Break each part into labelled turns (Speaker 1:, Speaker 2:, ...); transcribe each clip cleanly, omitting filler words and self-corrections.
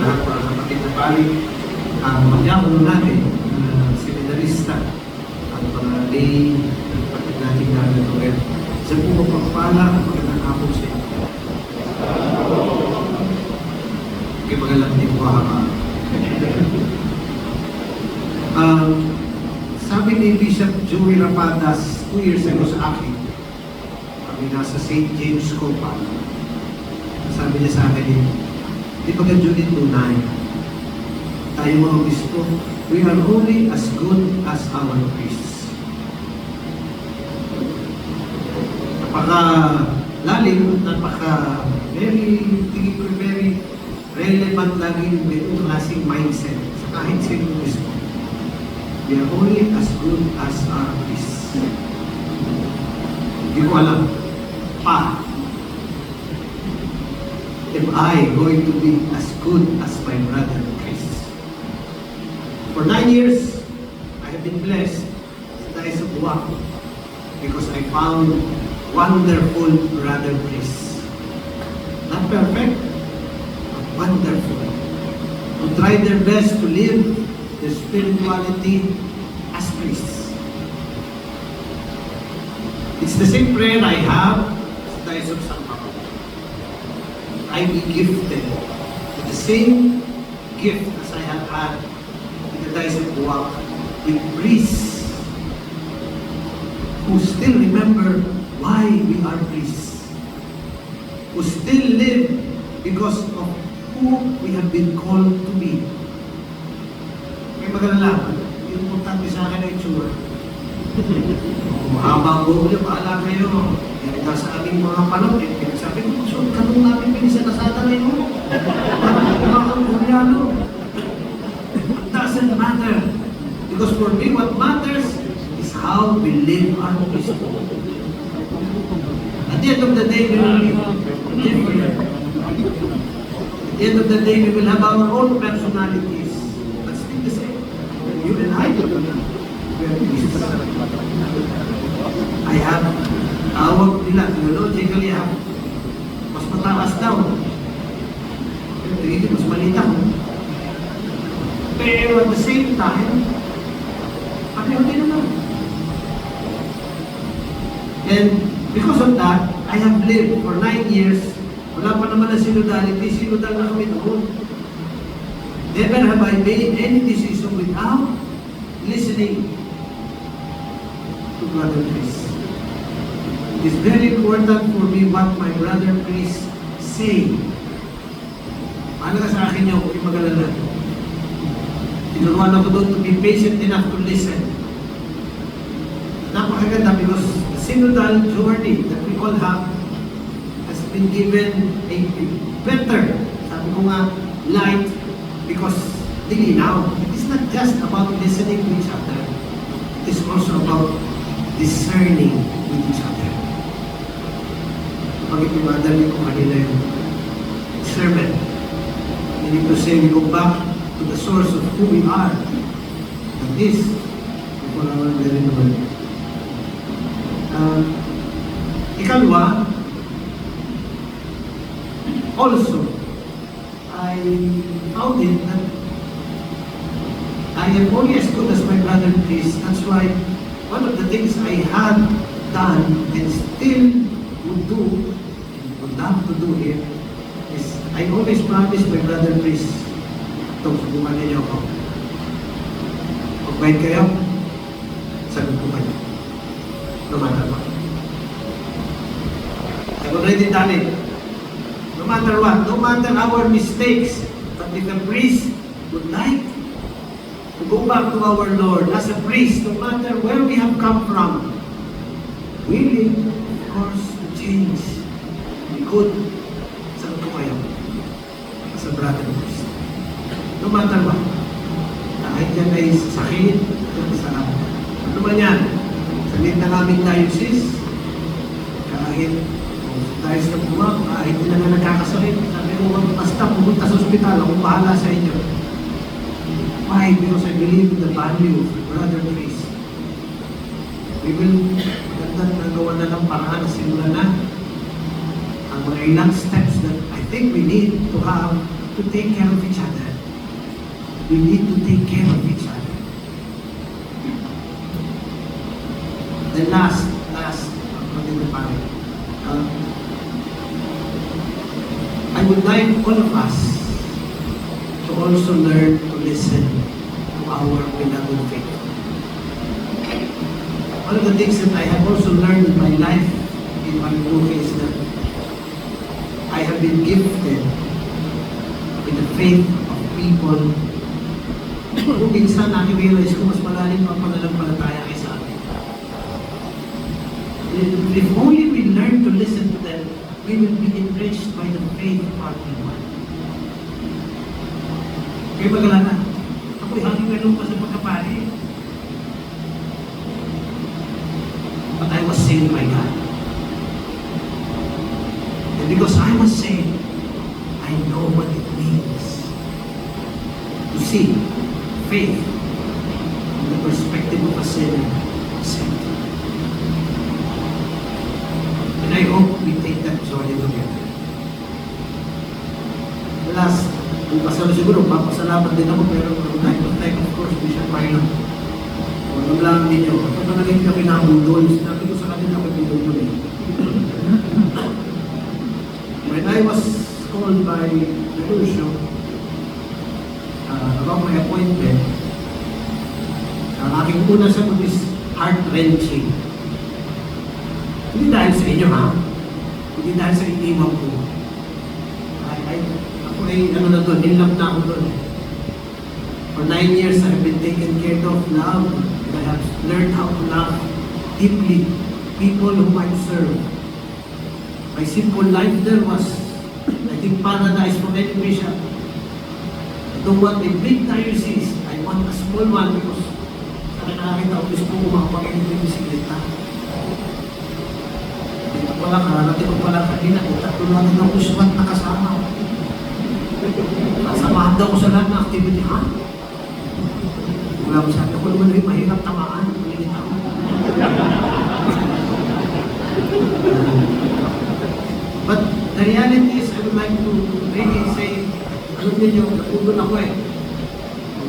Speaker 1: lahat mga kapatid na pari, ang magyakon natin, seminarista, ang mga lay, kapatid natin na nagawin. Sa po magpapala, ang magandang hapon sa inyo. Okay, magalang din po hama. Sabi ni Bishop Joey Rapadas 2 years ago sa akin, kami nasa St. James ko pa. Sabi niya sa akin, di ba ka Judy tunay? Tayo mga obispo, we are only as good as our priests. Napaka-lalim, tingin ko very relevant lagi yung ganitong klaseng mindset sa kahit sino obispo. We are only as good as our priests. Hindi ko alam. If I going to be as good as my brother priests. For 9 years, I have been blessed sa Diocese of Buwak because I found wonderful brother priests. Not perfect, but wonderful. Who try their best to live their spirituality as priests. It's the same prayer I have sa Diocese of San Pablo. I be gifted with the same gift as I have had in the Diocese of Buwak, with priests who still remember why we are priests, who still live because of who we have been called to be. May maganda lang, yung importante sa akin ay itsura. Mahaba ang buhok niyo, paala kayo. Kaya sa aming mga panahon, sabi ko, so, kanong namin pinisa na sa atanay mo. Mga kuryano. It doesn't matter. Because for me, what matters is how we live our priesthood. At the end of the day, we will be different. At the end of the day, we will have our own personalities. But still the same. You and I will be priests. I have, tawag nila, theologically, I have, mas mataas daw. Pero tingin mas malita ko. Pero at the same time, pareho din naman. And because of that, I have lived for 9 years. Wala pa naman na synodality. Synodal na kami doon. Never have I made any decision without listening to brother priests. It is very important for me what my brother priests say. Paano ka sa akin niyo kung mag-alala? Tinuruan ako doon to be patient enough to listen. Napakaganda because the synodal journey that we all have has been given a better, sabi ko nga, light because dilinaw. It is not just about listening to each other. It is also about discerning with each other. Pag-imadali ko kanila yung sermon. We need to say, we go back to the source of who we are. And this, before our very Lord. Ikalwa, also, I found it that I am only as good as my brother priest. That's why one of the things I had done and still would do, would love to do here, is I always promise my brother priest, ito, subukan ninyo ako. Pag-bite kayo, sagot ko kayo. No matter what. I've already done it. No matter what, no matter our mistakes, but if a priest would like to go back to our Lord as a priest, no matter where we have come from, willing, of course, to change, be good, sagot ko kayo, as a brother priest. No matter what, kahit yan ay sakit, sa ano man yan, sa lit na aming diocese, kahit dahil sa buwak, kahit hindi naman nagkakasakit, sabi ko, basta pumunta sa ospital, akong bahala sa inyo. Why? Because I believe in the value of brother priest. We will, magandang nagawa na ng paraan, simulan na ang mga ilang steps that I think we need to have to take care of each other. We need to take care of each other. Then last, I would like all of us to also learn to listen to our beloved faith. One of the things that I have also learned in my life in Marinduque is that I have been gifted with the faith of people kung minsan nakirealize ko mas malalim ang pananampalataya kaysa akin. If only we learn to listen to them, we will be enriched by the faith of our people. Kaya magalala, ako'y hanging ganun pa sa pagkapari. But I was saved by God. And because I was saved, I know what it means to see faith from the perspective of a sinner saved. And I hope we take that journey together. Last, kung pasal siguro, papasalamat din ako, pero time of course, Bishop Milo. Huwag lang ninyo. Ito na naging kami nakabudol. Sinabi ko sa kanila, kapitulol eh. When I was called by the Lucio about my appointment, ang aking una sagot is heart-wrenching. Hindi dahil sa inyo, ha? Hindi dahil sa iniwan ko. Ako ay, in love na ako doon. For 9 years, I have been taken care of, love. I have learned how to love deeply people whom I serve. My simple life there was, I think, paradise for any bishop. I don't want a big diocese. I want a small one because sa nakakita ko gusto ko makapagin yung bisikleta. Dito pala, kararating ko pala kanina, tatlo natin ako sumat na kasama. Kasamahan daw ko sa lahat ng activity, ha? Wala ko sabi, ako naman rin mahirap tamaan. Pilit ako. But the reality is, I would like to really say, alam niyo, napundon ako eh.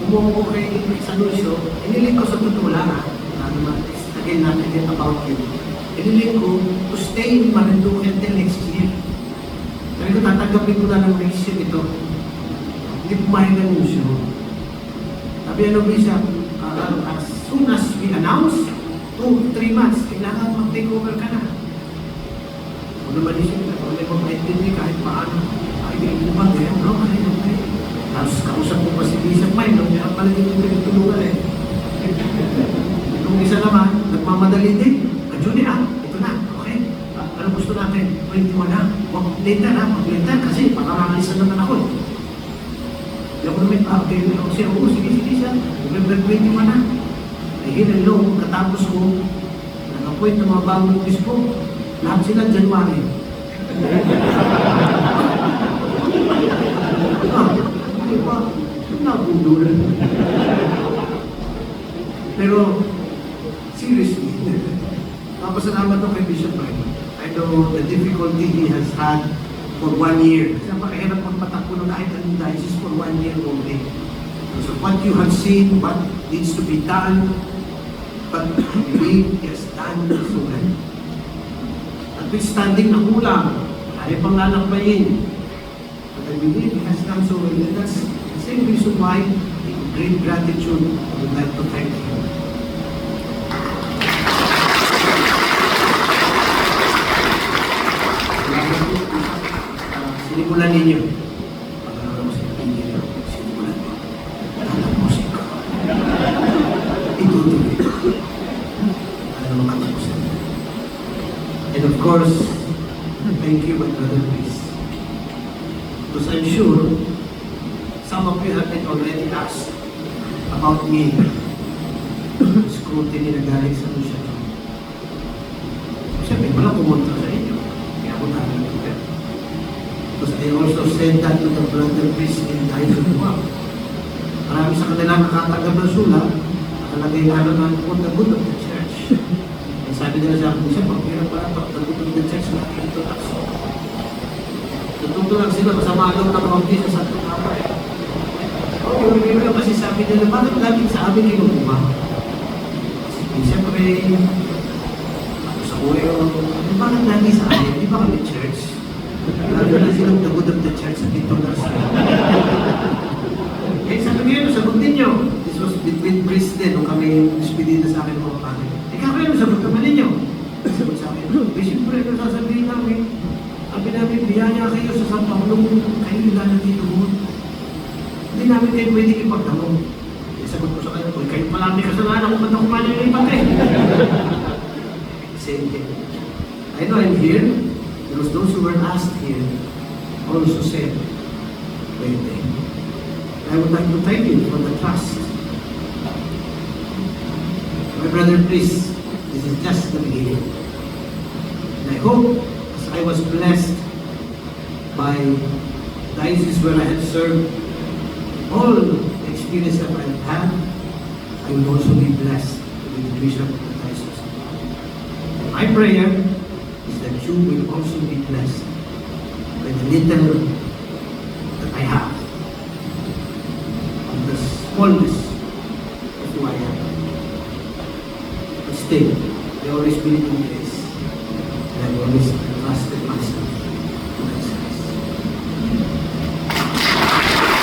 Speaker 1: Umuha ko kay San Lucio, iniling ko sa totoo lang, ha? Again, natin din about you. Iniling ko to stay in Marinduque until next year. Sabi ko, tatanggapin ko na ng next year ito. Hindi pumayag ng Lucio. Sabi ano Bishop, as soon as we announce, 2-3 months, kailangan mag-take over ka na. Kung naman isip na, kung naman mag-intindi kahit paano, ay, hindi ba, gaya mo, okay. Tapos kausap ko pa si Bishop Milo, meron pala yung pinagtulungan eh. Itong isa naman, nagmamadali din. Junior, ito na, okay? Ano gusto natin? 21 na. Huwag later na, mag-later kasi pakarangalisan naman ako eh. Hindi ako naman, okay, ako siya, sige siya. November 21 na. Ay, hinalo, katapos ko, nag-appoint ng mga bagong bispo. Lahat sila January. Di ba? Nabudulan. Pero, seriously, napasalamat ako kay Bishop Mike. I know the difficulty he has had for 1 year. Kasi napakahirap magpatakbo ng kahit anong diocese for 1 year only. So what you have seen, what needs to be done, but I believe he has done so well. Notwithstanding na kulang, tayo pang lalakbayin. But I believe he has done so well. And that's the same reason why, in great gratitude, I would like to thank him. Sinimulan ninyo. Pag-aaral mo sa pinili, sinimulan mo. Alam musika. Itutuloy. Alam mo katapusan. And of course, thank you, my brother Chris. Because I'm sure, some of you have been already asked about me. Scrutiny na galing sa Lucia. Siyempre, wala pumunta sa inyo. Kaya ako namin ito. Because I also said that to the brother priest in Daifuwa. Marami sa kanila nakatanggap ng sulat, nakalagay na ng the good of the church. And sabi nila sa akin, siya, pag-hirap pala, pag the good of the church, nakikita takso. Totoo punto lang sila, masama daw ng kaunti sa Santo Papa. Oo, yung kasi sabi nila, bakit laging sa amin kinukuha? Siyempre, sa uyo, bakit lagi sa amin? Di ba kami church? Lalo na silang the good of the church sa dito na sa eh, sabi ngayon, sagutin nyo. This was between priests din, nung kami despedida sa akin mga pangit. Eh, kakayo, sagot naman ninyo. Sagot sa akin, eh, siyempre, ito sasabihin namin. Sabi namin, biyaya kayo sa San Pablo, kayo nila na dito mo. Hindi namin kayo pwede ipagdamong. Eh, sagot ko sa kayo, kayo pala may kasalanan kung ba't ako malilipat eh. Same thing. I know I'm here, because those who were asked here also said, pwede. I would like to thank you for the trust. My brother, please, this is just the beginning. And I hope, as I was blessed by diocese where I have served, all the experience that I have had, I will also be blessed with the bishop of the diocese. My prayer is that you will also be blessed by the little that I have, of the smallness of who I am. But still, I always believe in grace, and I always trusted myself.